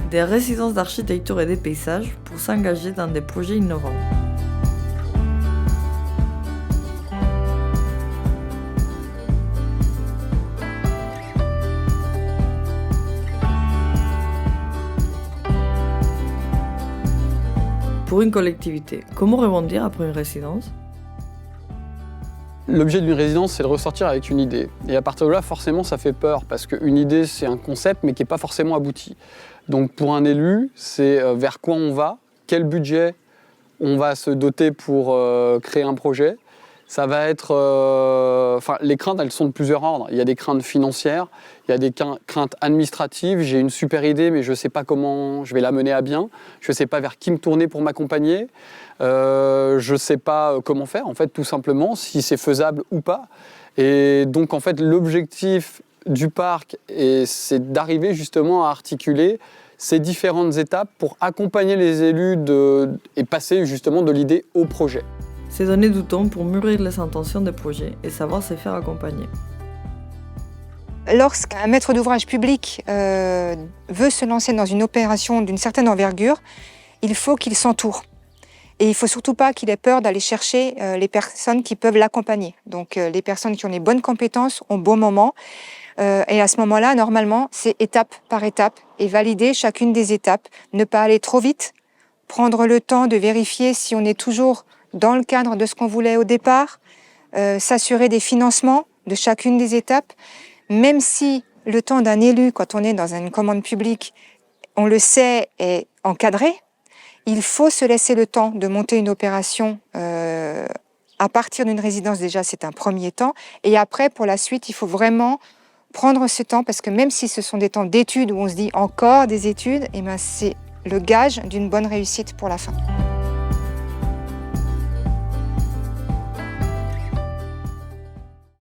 des résidences d'architecture et des paysages pour s'engager dans des projets innovants. Pour une collectivité, comment rebondir après une résidence ? L'objet d'une résidence, c'est de ressortir avec une idée. Et à partir de là, forcément, ça fait peur, parce qu'une idée, c'est un concept, mais qui n'est pas forcément abouti. Donc pour un élu, c'est vers quoi on va, quel budget on va se doter pour créer un projet. Ça va être... les craintes, elles sont de plusieurs ordres. Il y a des craintes financières, il y a des craintes administratives. J'ai une super idée, mais je ne sais pas comment je vais la mener à bien. Je ne sais pas vers qui me tourner pour m'accompagner. Je ne sais pas comment faire, en fait, tout simplement, si c'est faisable ou pas. Et donc, en fait, l'objectif du parc, c'est d'arriver justement à articuler ces différentes étapes pour accompagner les élus et passer justement de l'idée au projet. C'est donner du temps pour mûrir les intentions des projets et savoir se faire accompagner. Lorsqu'un maître d'ouvrage public veut se lancer dans une opération d'une certaine envergure, il faut qu'il s'entoure. Et il ne faut surtout pas qu'il ait peur d'aller chercher les personnes qui peuvent l'accompagner. Donc les personnes qui ont les bonnes compétences au bon moment. Et à ce moment-là, normalement, c'est étape par étape et valider chacune des étapes. Ne pas aller trop vite, prendre le temps de vérifier si on est toujours dans le cadre de ce qu'on voulait au départ, s'assurer des financements de chacune des étapes, même si le temps d'un élu, quand on est dans une commande publique, on le sait, est encadré, il faut se laisser le temps de monter une opération à partir d'une résidence. Déjà, c'est un premier temps. Et après, pour la suite, il faut vraiment prendre ce temps, parce que même si ce sont des temps d'études où on se dit encore des études, eh ben, c'est le gage d'une bonne réussite pour la fin.